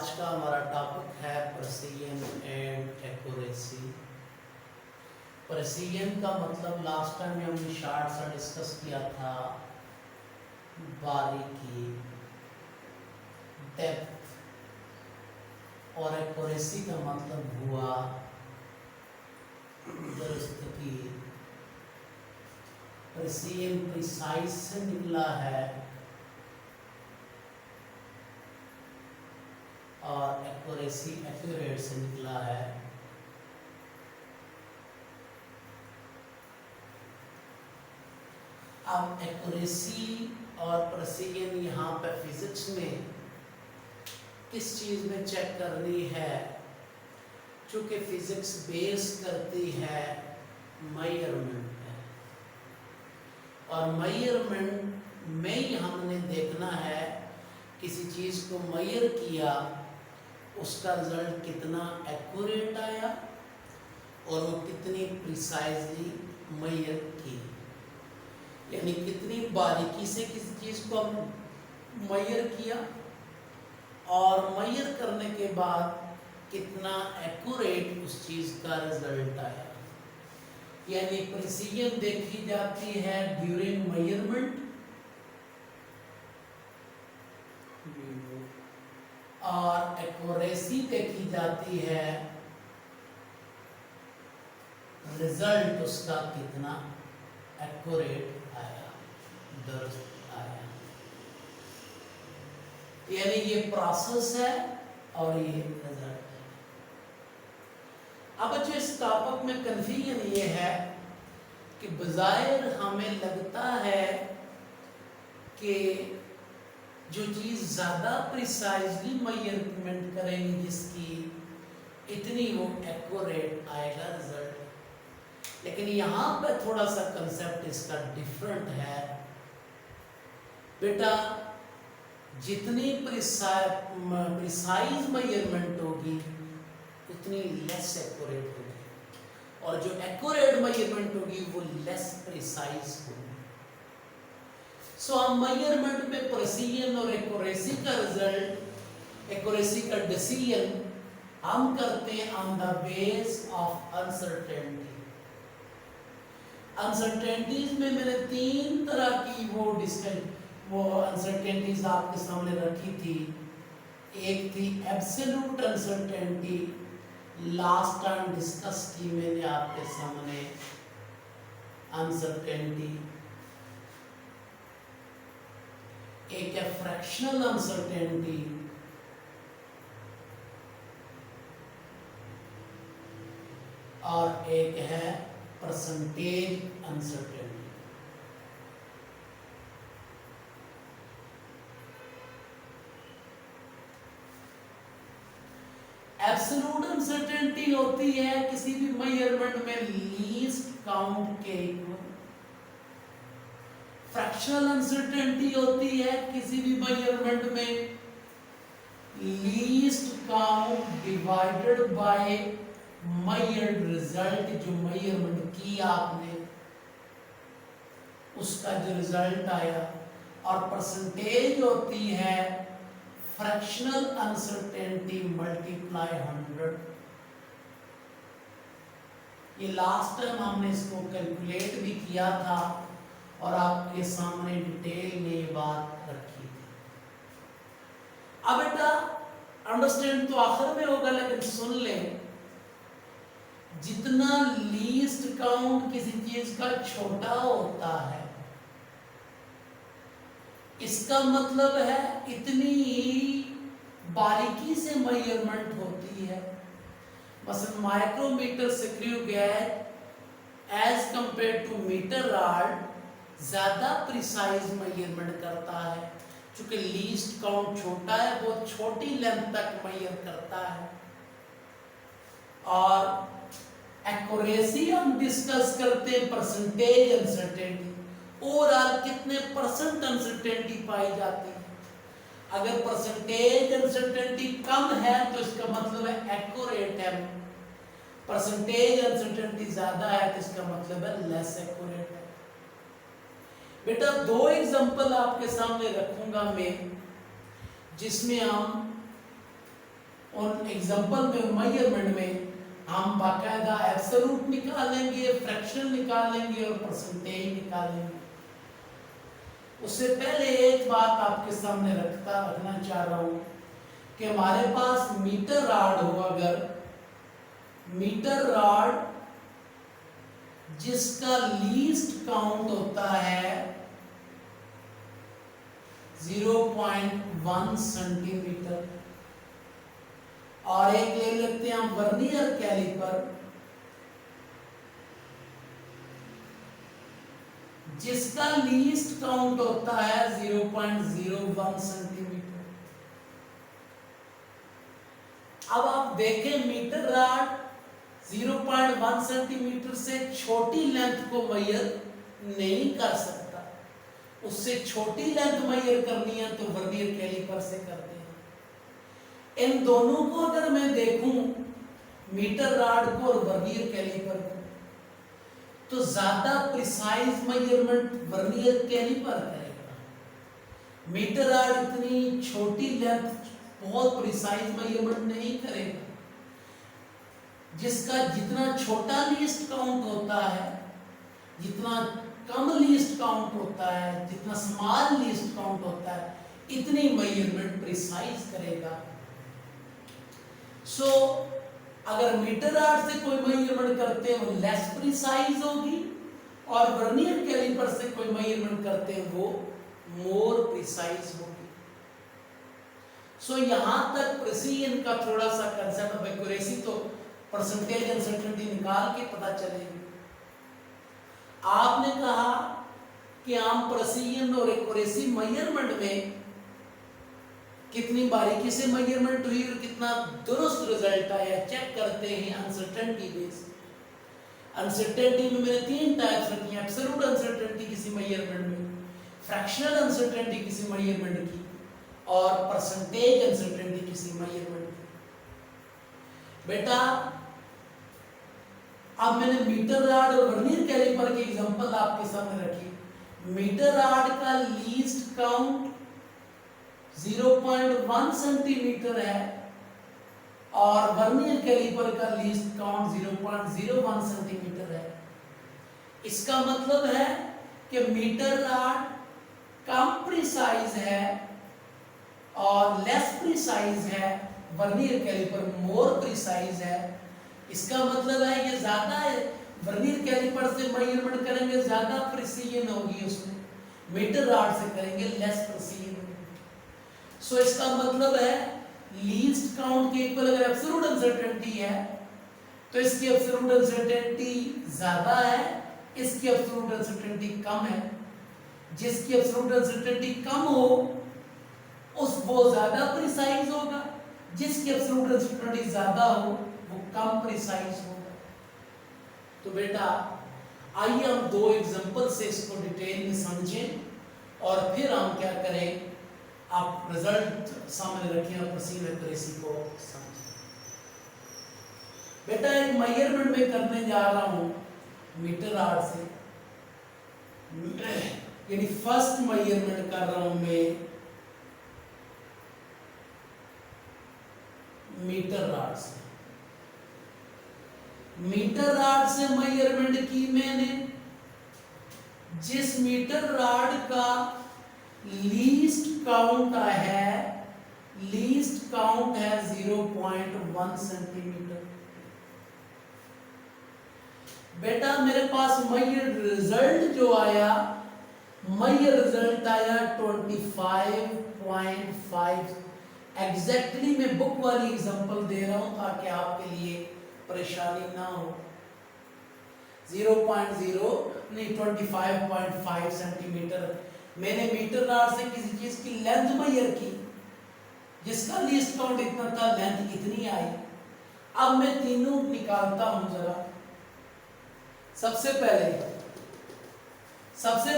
आज का हमारा टॉपिक है प्रेसिजन एंड एक्यूरेसी। प्रेसिजन का मतलब लास्ट टाइम हमने शार्ट सा डिस्कस किया था, बारीकी, डेप्थ, और एक्यूरेसी का मतलब हुआ दुरुस्तगी। प्रेसिजन प्रिसाइज से निकला है और एक्यूरेसी एक्यूरेट से निकला है। अब एक्यूरेसी और प्रेसिजन यहाँ पे फिजिक्स में किस चीज में चेक करनी है, चूंकि फिजिक्स बेस करती है मेजरमेंट पे, और मेजरमेंट में ही हमने देखना है किसी चीज को मेजर किया, उसका रिजल्ट कितना एक्यूरेट आया और वो कितनी प्रिसाइजली मेजर की, यानी कितनी बारीकी से किसी चीज को हम मेजर किया और मेजर करने के बाद कितना एक्यूरेट उस चीज का रिजल्ट आया। यानी प्रिसीजन देखी जाती है ड्यूरिंग मेजरमेंट और एक्यूरेसी देखी जाती है रिजल्ट उसका कितना एक्यूरेट आया, दुरुस्त आया। यानी ये प्रोसेस है और ये रिजल्ट है। अब जो इस टॉपिक में कंफ्यूजन ये है कि बजायर हमें लगता है कि जो चीज ज्यादा प्रिसाइजली मेजरमेंट करेंगे जिसकी, इतनी वो एक्यूरेट आएगा रिजल्ट। लेकिन यहाँ पे थोड़ा सा कंसेप्ट इसका डिफरेंट है। बेटा जितनी प्रिसाइज मेजरमेंट होगी उतनी लेस एक्यूरेट होगी, और जो एक्यूरेट मेजरमेंट होगी वो लेस प्रिसाइज होगी। सो हम मेजरमेंट में प्रेसिजन और एक्यूरेसी का रिजल्ट, एक्यूरेसी का डिसीजन हम करते हैं on the base of uncertainty. Uncertainties में मैंने तीन तरह की वो अनसर्टेनिटीज आपके सामने रखी थी। एक थी absolute uncertainty, last time discuss की मैंने आपके सामने अनसर्टेनिटी। एक है फ्रैक्शनल अनसर्टेनिटी, और एक है परसेंटेज अनसर्टेनिटी। एब्सोल्यूट अनसर्टेनिटी होती है किसी भी मेजरमेंट में लीस्ट काउंट के इक्वल। फ्रैक्शनल अनसर्टेनिटी होती है किसी भी मेजरमेंट में least count divided by measured result. जो मेजरमेंट की आपने उसका जो रिजल्ट आया। और परसेंटेज होती है फ्रैक्शनल अनसर्टेनिटी मल्टीप्लाई 100। ये लास्ट टाइम हमने इसको कैलकुलेट भी किया था और आपके सामने डिटेल में ये बात रखी थी। अब बेटा अंडरस्टैंड तो आखिर में होगा, लेकिन सुन लें, जितना लीस्ट काउंट किसी चीज का छोटा होता है, इसका मतलब है इतनी बारीकी से मेजरमेंट होती है। मसलन micrometer screw gauge as compare to metre rod ज्यादा प्रिसाइज मेजरमेंट करता है, क्योंकि लीस्ट काउंट छोटा है, बहुत छोटी लेंथ तक मेजर करता है। और एक्यूरेसी हम डिस्कस करते हैं परसेंटेज अनसर्टेनिटी, ओवरऑल कितने परसेंट अनसर्टेनिटी पाई जाती है। अगर परसेंटेज अनसर्टेनिटी कम है तो इसका मतलब है एक्यूरेट है, परसेंटेज अनसर्टेनिटी ज्यादा है तो इसका मतलब है लेस एक्यूरेट है। बेटा दो एग्जांपल आपके सामने रखूंगा मैं, जिसमें हम उन एग्जांपल में, मेजरमेंट में हम बाकायदा एब्सोल्यूट निकालेंगे, फ्रैक्शनल निकालेंगे और परसेंटेज निकालेंगे। उससे पहले एक बात आपके सामने रखना चाह रहा हूं कि हमारे पास मीटर रॉड हो, अगर मीटर रॉड जिसका लीस्ट काउंट होता है 0.1 सेंटीमीटर, और एक ले लेते हैं हम वर्नियर कैलिपर जिसका लीस्ट काउंट होता है 0.01 सेंटीमीटर। अब आप देखें मीटर रॉड 0.1 सेंटीमीटर से छोटी लेंथ को मेजर नहीं कर सकता, उससे छोटी लेंथ मेजर करनी है तो वर्नियर कैलिपर से करते हैं। इन दोनों को अगर मैं देखूं, मीटर रॉड को और वर्नियर कैलिपर को, तो ज्यादा प्रिसाइज मेजरमेंट वर्नियर कैलिपर करेगा। मीटर रॉड इतनी छोटी लेंथ बहुत प्रिसाइज मेजरमेंट नहीं करेगा। जिसका जितना छोटा लीस्ट काउंट होता है, जितना कम लीस्ट काउंट होता है, जितना स्मॉल लीस्ट काउंट होता है, इतनी मेजरमेंट प्रिसाइज करेगा। सो अगर मीटर रॉड से कोई मेजरमेंट करते हैं वो लेस प्रिसाइज होगी, और वर्नियर कैलिपर से कोई मेजरमेंट करते हैं वो मोर प्रिसाइज होगी। सो यहां तक प्रिसीजन का थोड़ा सा कंसेप्ट ऑफ एक्यूरेसी तो परसेंटेज अनसर्टेनिटी निकाल के पता चलेगी। आपने कहा कि हम प्रिसीजन और एक्यूरेसी मेजरमेंट में कितनी बारीकी से मेजरमेंट हुई और कितना दुरुस्त रिजल्ट आया चेक करते हैं अनसर्टेनिटी बेस। अनसर्टेनिटी में मैंने 3 टाइप्स रखी हैं, एब्सोल्यूट अनसर्टेनिटी किसी मेजरमेंट में, फ्रैक्शनल अनसर्टेनिटी किसी मेजरमेंट की, और परसेंटेज अनसर्टेनिटी किसी मेजरमेंट की। बेटा अब मैंने मीटर रॉड और वर्नियर कैलिपर की एग्जांपल आपके सामने रखी। मीटर रॉड का लीस्ट काउंट 0.1 सेंटीमीटर है और वर्नियर कैलिपर का लीस्ट काउंट 0.01 सेंटीमीटर है। इसका मतलब है कि मीटर रॉड कम प्रिसाइज है और लेस प्रिसाइज है, वर्नियर कैलिपर मोर प्रिसाइज है। इसका मतलब है ये ज्यादा है, वर्नियर कैलिपर से मेजरमेंट करेंगे ज्यादा प्रिसीजन होगी, उसमें मीटर रॉड से करेंगे लेस प्रिसीजन होगी। सो इसका मतलब है लीस्ट काउंट के इक्वल अगर एब्सोल्यूट अनसर्टेनिटी है तो इसकी एब्सोल्यूट अनसर्टेनिटी ज्यादा है, इसकी एब्सोल्यूट अनसर्टेनिटी कम है। जिसकी एब्सोल्यूट अनसर्टेनिटी कम हो उस वो ज्यादा प्रिसाइज होगा, जिसकी एब्सोल्यूट अनसर्टेनिटी ज्यादा हो वो कम प्रिसाइज होगा। तो बेटा आइए हम 2 एग्जांपल से इसको डिटेल में समझें और फिर हम क्या करें, आप रिजल्ट सामने रखें और प्रिसीजन एक्यूरेसी को समझें। बेटा एक मेजरमेंट में करने जा रहा हूं मीटर रॉड से, यानी फर्स्ट मेजरमेंट कर रहा हूं मैं मीटर रॉड से। मीटर रॉड से मेजरमेंट की मैंने, जिस मीटर रॉड का लीस्ट काउंट है, लीस्ट काउंट है 0.1 सेंटीमीटर। बेटा मेरे पास मेजर रिजल्ट जो आया, मेजर रिजल्ट आया 25.5। एग्जैक्टली मैं बुक वाली एग्जांपल दे रहा हूं ताकि आपके लिए परेशानी ना हो। 0.0 नहीं 25.5 सेंटीमीटर मैंने मीटर रॉड से किसी चीज की लेंथ मेजर की जिसका लीस्ट काउंट इतना था, लेंथ कितनी आई। अब मैं तीनों निकालता हूं जरा। सबसे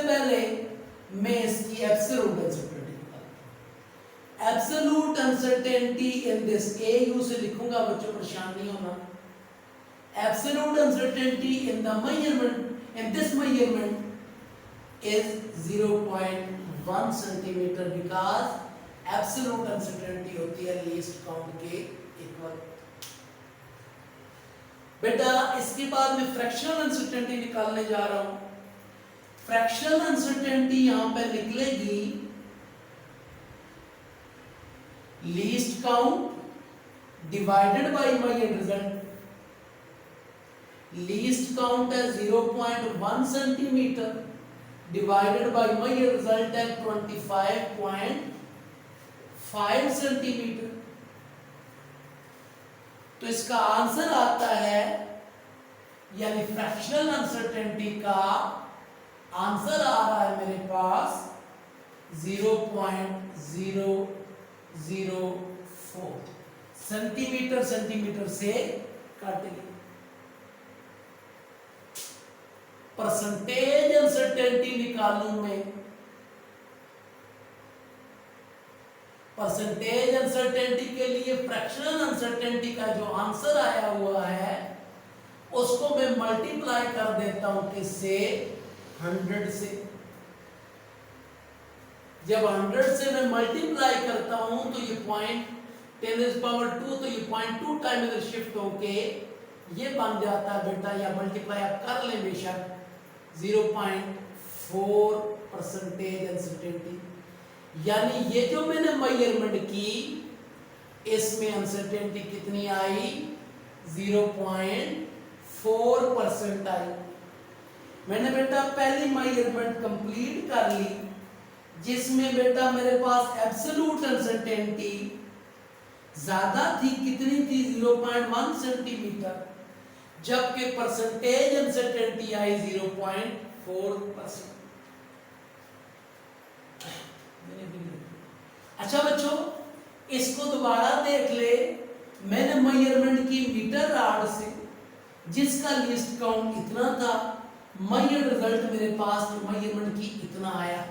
पहले मैं इसकी एब्सोल्यूट अनसर्टेनिटी निकालता हूं। Absolute uncertainty in this, A you से लिखूंगा बच्चों, परेशान नहीं होना। Absolute uncertainty in the measurement, in this measurement is 0.1 centimeter because absolute uncertainty होती है लीस्ट काउंट के इक्वल। बेटा इसके बाद मैं फ्रैक्शनल अनसर्टेनिटी निकालने जा रहा हूं। फ्रैक्शनल अनसर्टेनिटी यहां पे निकलेगी least count divided bye my result. Least count है 0.1 centimetre divided by my result है 25.5 सेंटीमीटर। तो इसका आंसर आता है, यानी फ्रैक्शनल अनसर्टेनिटी का आंसर आ रहा है मेरे पास 0.004 सेंटीमीटर। सेंटीमीटर से काटेंगे। परसेंटेज अनसर्टेनिटी निकालूं मैं। परसेंटेज अनसर्टेनिटी के लिए फ्रैक्शनल अनसर्टेनिटी का जो आंसर आया हुआ है उसको मैं मल्टीप्लाई कर देता हूं किससे, 100 से। जब 100 से मैं मल्टीप्लाई करता हूं तो ये 0.10⁻², तो ये 0.2 टाइम इधर शिफ्ट होके ये बन जाता है बेटा, या मल्टीप्लाई आप कर ले बेशक, 0.4 परसेंटेज अनसर्टेनिटी। यानी ये जो मैंने मेजरमेंट की इसमें अनसर्टेनिटी कितनी आई, 0.4% आई। मैंने बेटा पहली मेजरमेंट कंप्लीट कर ली जिसमें बेटा मेरे पास एब्सोल्यूट अनसर्टेनिटी ज्यादा थी, कितनी थी, 0.1 सेंटीमीटर, जबकि परसेंटेज अनसर्टेनिटी आई 0.4%। अच्छा बच्चों इसको दोबारा देख ले। मैंने मेजरमेंट की मीटर रॉड से जिसका लीस्ट काउंट इतना था, मेजर रिजल्ट मेरे पास जो मेजरमेंट की इतना आया।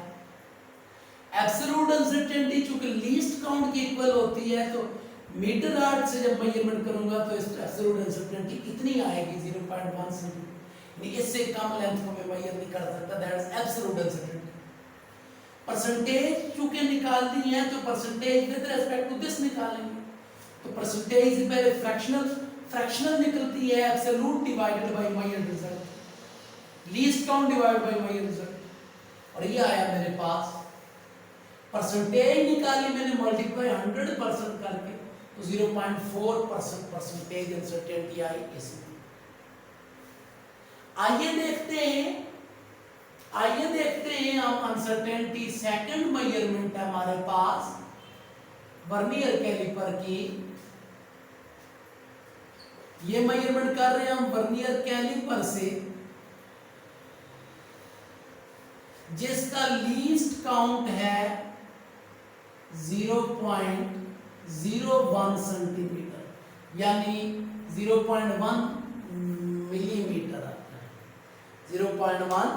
एब्सोल्यूट अनसर्टेनिटी चूंकि लीस्ट काउंट की इक्वल होती है तो मीटर रॉड से जब मेजरमेंट करूंगा तो इस एब्सोल्यूट अनसर्टेनिटी कितनी आएगी, 0.1 सेंटीमीटर। इससे कम लेंथ को मैं मेजर नहीं कर सकता, that is absolute uncertainty. Percentage चूंकि निकाल दी है तो percentage with respect to this निकालेंगे। तो परसेंटेज पहले फ्रैक्शनल निकलती है, absolute divided by measure result, least count divided by measure result, और ये आया मेरे पास। परसेंटेज निकाली मैंने मल्टीप्लाई 100% करके तो 0.4% परसेंटेज अनसर्टेनिटी आई इसमें। आइए देखते हैं हम अनसर्टेनिटी सेकंड मेजरमेंट है हमारे पास वर्नियर कैलिपर की। ये मेजरमेंट कर रहे हैं हम वर्नियर कैलिपर से जिसका लीस्ट काउंट है 0.01 सेंटीमीटर, यानी 0.1 मिलीमीटर आता है, 0.1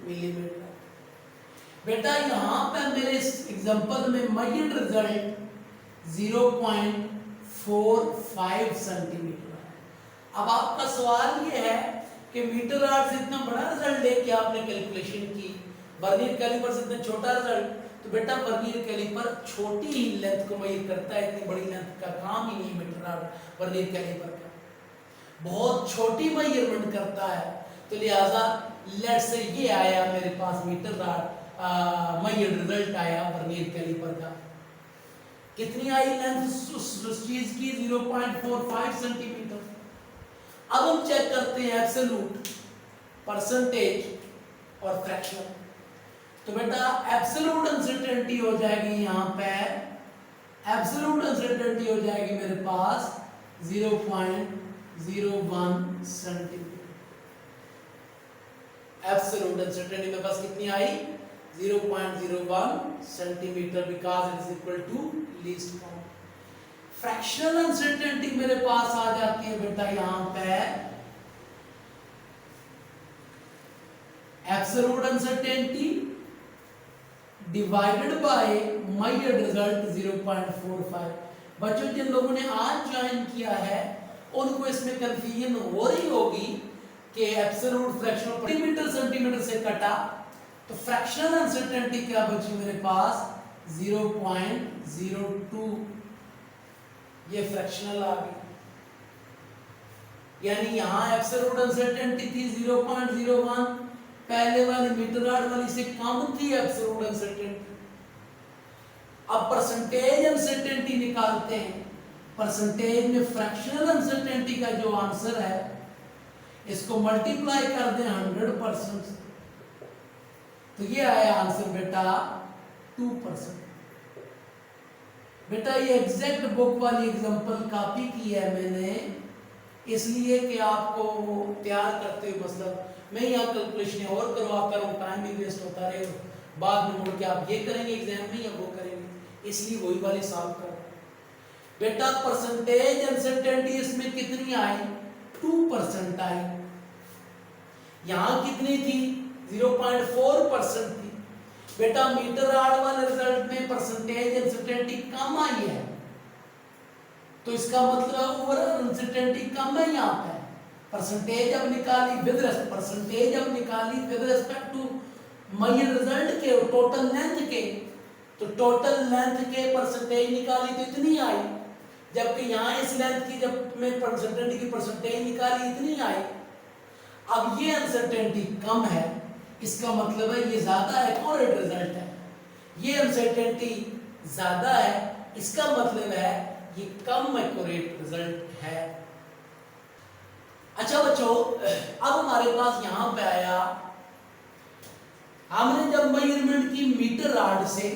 मिलीमीटर। बेटा यहां पे मेरे इस एग्जांपल में मेजर्ड रिजल्ट 0.45 सेंटीमीटर है। अब आपका सवाल ये है कि मीटर रॉड से इतना बड़ा रिजल्ट लेके आपने कैलकुलेशन की, वर्नियर कैलिपर से इतना छोटा रिजल्ट, तो बेटा वर्नियर कैलिपर छोटी ही लेंथ को मेजर करता है, इतनी बड़ी लेंथ का काम ही नहीं मीटर रॉड वर्नियर कैलिपर का, बहुत छोटी मेजरमेंट करता है। तो लिहाजा लेट्स से ये आया मेरे पास मीटर रॉड मेजर रिजल्ट आया वर्नियर कैलिपर का, कितनी आई लेंथ उस चीज की, 0.45 सेंटीमीटर। अब हम चेक करते हैं एब्सोल्यूट, परसेंटेज और फ्रैक्शनल। तो बेटा एब्सोल्यूट अनसर्टेनिटी हो जाएगी यहां पे, एब्सोल्यूट अनसर्टेनिटी हो जाएगी मेरे पास 0.01 सेंटीमीटर। एब्सोल्यूट अनसर्टेनिटी मेरे पास कितनी आई, 0.01 centimetre, because it is equal to least count. Fractional uncertainty मेरे पास आ जाती है बेटा यहां पे absolute uncertainty divided by measured result 0.45। बच्चों जिन लोगों ने आज ज्वाइन किया है उनको इसमें कंफ्यूजन हो रही होगी कि एब्सोल्यूट फ्रैक्शनल सेंटीमीटर से कटा, तो फ्रैक्शनल अनसर्टेनिटी क्या बची मेरे पास 0.02, ये फ्रैक्शनल आ गई, यानी यहां एब्सोल्यूट अनसर्टेनिटी थी 0.01, पहले वाली मीटर रॉड वाली से कम थी एब्सोल्यूट अनसर्टेनिटी। अब परसेंटेज अनसर्टेनिटी निकालते हैं, परसेंटेज में फ्रैक्शनल अनसर्टेनिटी का जो आंसर है इसको मल्टीप्लाई कर दें 100%, तो ये आया आंसर बेटा 2%। बेटा ये एग्जैक्ट बुक वाली एग्जांपल कॉपी की है मैंने, इसलिए कि आपको तैयार करते हुए मतलब मैं यहाँ कैलकुलेशन और करवाता रहूँ, टाइम भी वेस्ट होता रहे, बाद में मुड़ के आप ये करेंगे एग्जाम में या वो करेंगे, इसलिए वही वाली सॉल्व कर। बेटा परसेंटेज अनसर्टेनिटी इसमें कितनी आई? 2% आई। यहाँ कितनी थी? 0.4% थी। बेटा मीटर रॉड वाले रिजल्ट में परसेंटेज अनसर्टेनिटी कम आई है, तो इसका मतलब ओवरऑल अनसर्टेनिटी कम है यहाँ पे। परसेंटेज अब निकाली with respect to measure result के टोटल लेंथ के, तो टोटल लेंथ के परसेंटेज निकाली तो इतनी आई, जबकि यहाँ इस लेंथ की जब मैं परसेंटेज की परसेंटेज निकाली इतनी आई। अब ये अनसर्टेनिटी कम है, इसका मतलब है ये ज्यादा एक्यूरेट रिजल्ट है। ये अनसर्टेनिटी ज्यादा है, इसका मतलब है ये कम एक्यूरेट रिजल्ट है। अच्छा बच्चों, अब हमारे पास यहां पे आया, हमने जब मेजरमेंट की मीटर रॉड से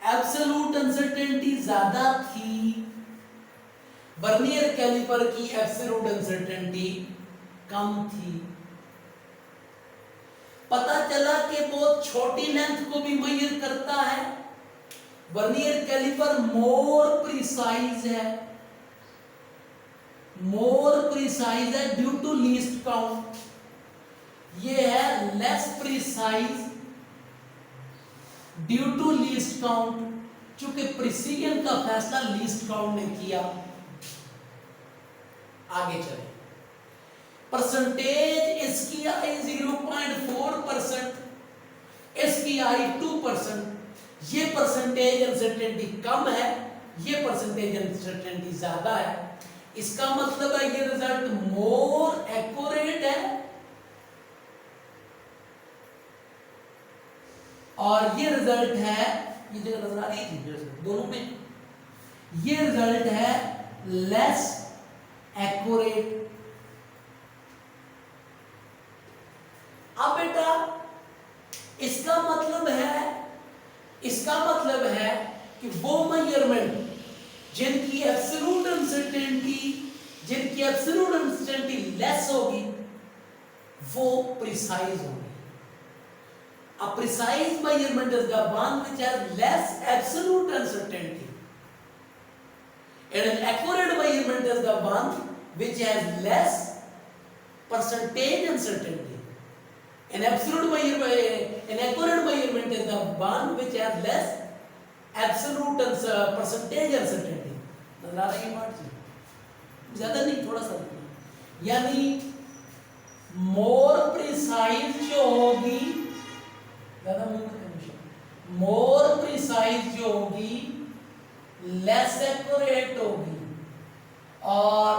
एब्सोल्यूट अनसर्टेनिटी ज्यादा थी, वर्नियर कैलिपर की एब्सोल्यूट अनसर्टेनिटी कम थी। पता चला कि बहुत छोटी लेंथ को भी मेजर करता है। वर्नियर कैलिपर मोर प्रिसाइज है ड्यू टू लीस्ट काउंट। ये है less precise due to least count, चूंकि प्रिसीजन का फैसला लीस्ट काउंट ने किया। आगे चले, परसेंटेज इसकी आई 0.4%, इसकी आई 2%। ये परसेंटेज अनसर्टेनिटी कम है, ये परसेंटेज अनसर्टेनिटी ज्यादा है। इसका मतलब है ये रिजल्ट मोर एक्यूरेट है और ये रिजल्ट है, ये जगह नजर आ रही है दोनों में, ये रिजल्ट है लेस एक्यूरेट। अब बेटा इसका मतलब है कि वो मेजरमेंट जिनकी एब्सोल्यूट अनसर्टेनिटी लेस होगी वो प्रिसाइज होगी। A precise measurement is the one which has less absolute uncertainty, and an accurate measurement is the one which has less percentage uncertainty. An accurate measurement is the one which has less absolute percentage uncertainty. नजर आ रही है बात जी? ज्यादा नहीं, थोड़ा सा, यानी more precise जो होगी, मोर प्रिसाइज जो होगी लेस एक्यूरेट होगी, और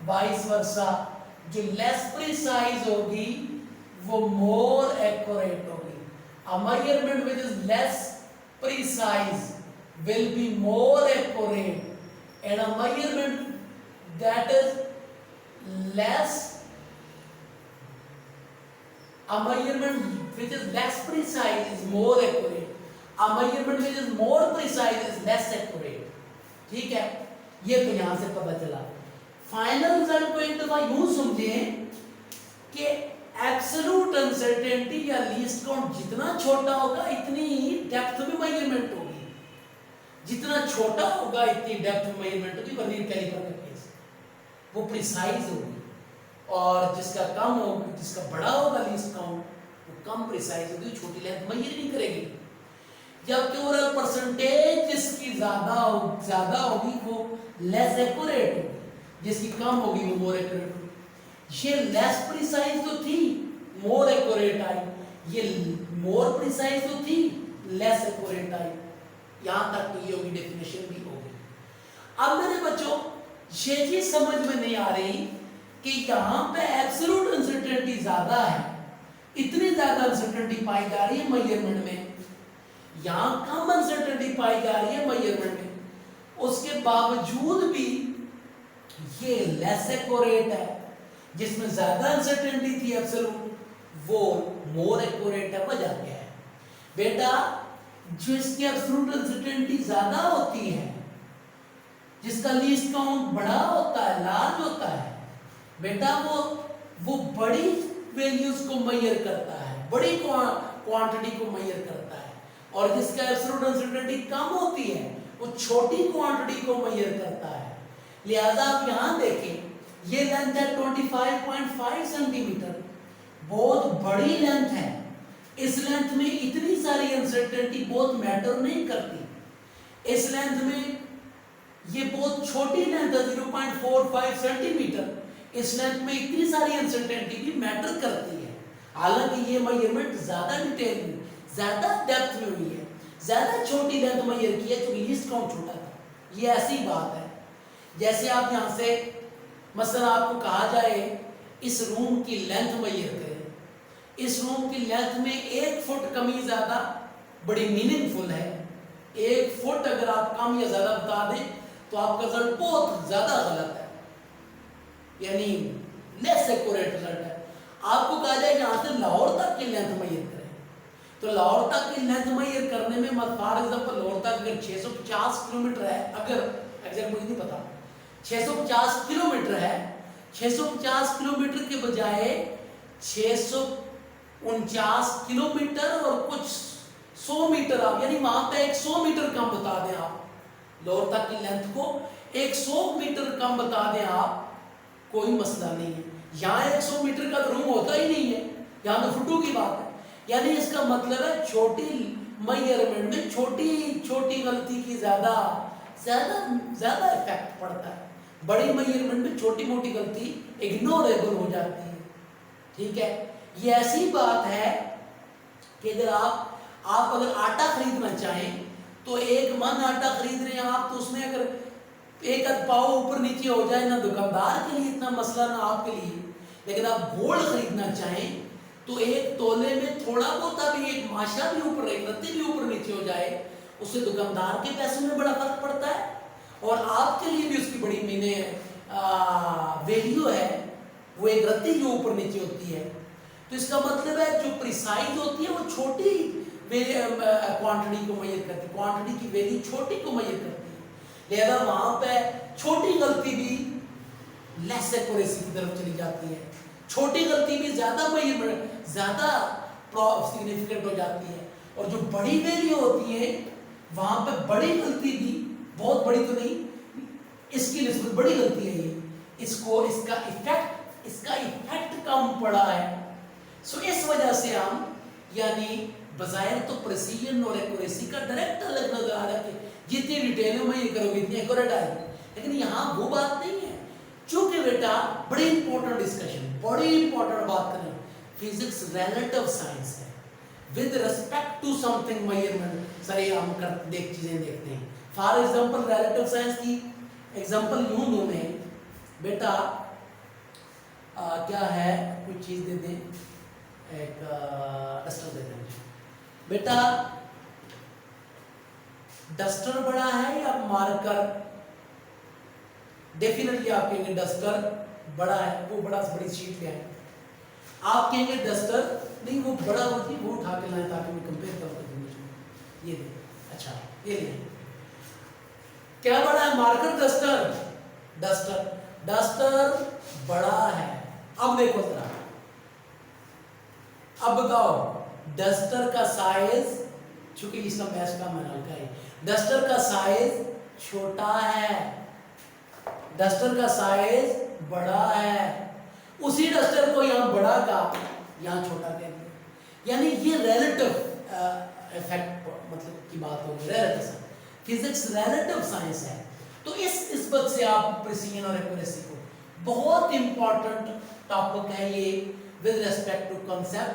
वाइस वर्सा जो लेस प्रिसाइज होगी वो मोर एक्यूरेट होगी। A measurement which is less precise will be more accurate, and a measurement that is less A measurement which is less precise is more accurate. A measurement which is more precise is less accurate. ठीक है, ये तो यहां से पता चला। Final result को एक दफा यूं समझें कि एब्सोल्यूट अनसर्टेनिटी या लीस्ट काउंट जितना छोटा होगा इतनी डेप्थ में मेजरमेंट होगी, जितना छोटा होगा इतनी डेप्थ में मेजरमेंट होगी। वर्नियर कैलिपर का केस वो प्रिसाइज होगी, और जिसका कम होगा, जिसका बड़ा होगा लीस्ट काउंट, वो कम प्रिसाइज होगी, छोटी लेंथ मेजर नहीं करेगी। जबकि ओवरऑल परसेंटेज जिसकी ज्यादा होगी वो लेस एक्यूरेट होगी, जिसकी कम होगी वो मोर एक्यूरेट होगी। ये लेस प्रिसाइज तो थी, मोर एक्यूरेट आई, ये मोर प्रिसाइज तो थी, लेस एक्यूरेट आई। यहां तक तो ये होगी, डेफिनेशन भी होगी। अब मेरे बच्चों ये चीज समझ में नहीं आ रही कि यहां पे एब्सोल्यूट अनसर्टेनिटी ज्यादा है, इतनी ज्यादा अनसर्टेनिटी पाई जा रही है मेजरमेंट में, यहां कम अनसर्टेनिटी पाई जा रही है मेजरमेंट में, उसके बावजूद भी ये लेस एक्यूरेट है। जिसमें ज्यादा अनसर्टेनिटी थी एब्सोल्यूट, वो मोर एक्यूरेट है। वजह क्या है बेटा? जिसकी एब्सोल्यूट अनसर्टेनिटी ज्यादा होती है, जिसका लीस्ट काउंट बड़ा होता है, लार्ज होता है बेटा, वो बड़ी वैल्यूज को मेजर करता है, बड़ी क्वांटिटी को मेजर करता है। और जिसका एब्सोल्यूट अनसर्टेनिटी कम होती है, वो छोटी क्वांटिटी को मेजर करता है। लिहाजा आप यहां देखें, ये लेंथ है 25.5 सेंटीमीटर, बहुत बड़ी लेंथ है। इस लेंथ में इतनी सारी अनसर्टेनिटी बहुत मैटर नहीं करती। इस लेंथ में ये बहुत छोटी लेंथ है 0.45 सेंटीमीटर, इस लेंथ में इतनी सारी अनसर्टेनिटी भी मैटर करती है। हालांकि ये मेजरमेंट ज्यादा डिटेल में, ज्यादा डेप्थ में हुई है, ज्यादा छोटी लेंथ मेजर की है क्योंकि लीस्ट काउंट छोटा था। ये ऐसी बात है जैसे आप यहां से मसलन आपको कहा जाए इस रूम की लेंथ मेजर करें, इस रूम की लेंथ में 1 फुट कमी ज्यादा बड़ी मीनिंगफुल है। 1 फुट अगर आप कम या ज्यादा बता दें तो आपका रिजल्ट बहुत ज्यादा गलत है, यानी लेस एक्यूरेट रिजल्ट है। आपको कहा जाए यहां से लाहौर तक की लेंथ मेजर करें, तो लाहौर तक की लेंथ मेजर करने में फॉर एग्जांपल लाहौर तक अगर 650 किलोमीटर है, अगर एग्जैक्ट मुझे नहीं पता, 650 किलोमीटर है, 650 किलोमीटर के बजाय 649 किलोमीटर और कुछ 100 मीटर आप, यानी वहां पे 100 मीटर कम बता दें आप, लोअर तक की लेंथ को 100 मीटर कम बता दें आप, कोई मसला नहीं है। यहां 100 मीटर का रूम होता ही नहीं है, यहां तो फुटू की बात है। यानी इसका मतलब है छोटी मेजरमेंट में छोटी छोटी गलती की ज्यादा इफेक्ट पड़ता है, बड़ी मेजरमेंट में छोटी मोटी गलती इग्नोरेबल हो जाती है। ठीक है, ये ऐसी बात है कि अगर आप अगर आटा खरीदना चाहें तो 1 मन आटा खरीद रहे हैं आप, तो उसमें अगर 1 आध पाव ऊपर नीचे हो जाए ना दुकानदार के लिए इतना मसला ना आपके लिए, लेकिन आप गोल्ड खरीदना चाहें तो 1 तोले में थोड़ा बहुत अभी 1 माशा भी ऊपर, 1 रत्ती भी ऊपर नीचे हो जाए, उससे दुकानदार के पैसों में बड़ा फर्क पड़ता है और आपके लिए भी उसकी बड़ी मीने वैल्यू है, वो 1 रत्ती जो ऊपर नीचे होती है। तो इसका मतलब है जो प्रिसाइज होती है वो छोटी क्वांटिटी को मेजर करती है, क्वांटिटी की वैल्यू छोटी को मेजर करती है। लिहाजा वहां पे छोटी गलती भी लेस एक्यूरेसी की तरफ चली जाती है, छोटी गलती भी ज्यादा सिग्निफिकेंट हो जाती है, और जो बड़ी वैल्यू होती है वहां पे बड़ी गलती भी, बहुत बड़ी तो नहीं, इसकी निस्बत बड़ी गलती है ये, इसका इफेक्ट कम पड़ा है। सो इस वजह से हम यानी बजाय तो प्रेसिजन और एक्यूरेसी का डायरेक्ट अलग नजर आ रहा है कि जितनी डिटेल में ये करोगे इतनी एक्यूरेट आएगी, लेकिन यहाँ वो बात नहीं है। चूंकि बेटा बड़ी इंपॉर्टेंट डिस्कशन, बड़ी इंपॉर्टेंट बात करें, फिजिक्स रिलेटिव साइंस है, with respect to something measurement सारी हम चीजें देखते हैं। फॉर एग्जांपल रिलेटिव साइंस की एग्जांपल यूं दूं मैं बेटा, क्या है कुछ चीज दे दें, एक डस्टर दे दें बेटा, डस्टर बड़ा है या मार्कर? डेफिनेटली आप कहेंगे डस्टर बड़ा है, वो बड़ी शीट ले आए। आप कहेंगे डस्टर नहीं वो बड़ा होती, वो उठा के लाए ताकि मैं कंपेयर कर सकूं। ये दे, अच्छा ये ले, क्या बड़ा है, मार्कर डस्टर? डस्टर बड़ा है। अब देखो जरा, अब बताओ डस्टर का साइज, चूंकि इसका मैच का मैंने का है, डस्टर का साइज छोटा है, डस्टर का साइज बड़ा है, उसी डस्टर को यहां बड़ा का यहां छोटा कर दिया। यानी ये रिलेटिव इफेक्ट मतलब की बात होगी, रिलेटिव फिजिक्स रिलेटिव साइंस है। तो इस निस्बत से आप प्रिसीजन और एक्यूरेसी को, बहुत इंपॉर्टेंट टॉपिक है ये विद रिस्पेक्ट टू कांसेप्ट।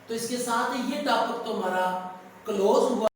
तो इसके साथ ये टॉपिक तो हमारा क्लोज हुआ।